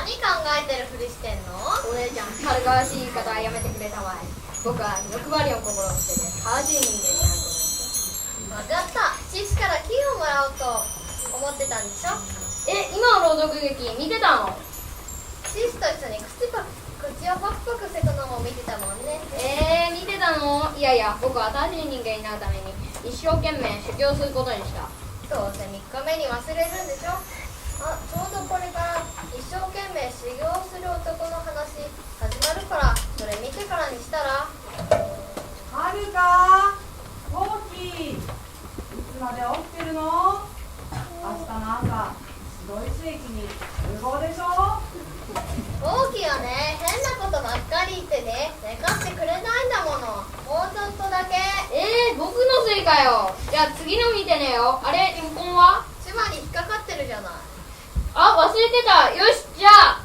何考えてるふりしてんの？お姉ちゃん、軽々しい言い方はやめてくれたまえ。僕は欲張りを心を捨てて正しい人間になることにした。分かった。シスからキーをもらおうと思ってたんでしょ？今の朗読劇見てたの？シスと一緒に口をパクパクしてたのも見てたもんね。見てたの？いやいや、僕は新しい人間になるために一生懸命修行することにした。どうせ3日目に忘れるんでしょ？あ、ちょうどこれから一生懸命修行する男の話始まるから、それ見てからにしたら。はるか、トウキ、いつまで起きてるの？明日の朝、白石駅に集合でしょ？大きいよね。変なことばっかり言ってね、寝かしてくれないんだもの。もうちょっとだけ。僕のせいかよ。じゃあ次の見てねよ。あれ、リモコンは？島に引っかかってるじゃない。あ、忘れてた。よし、じゃあ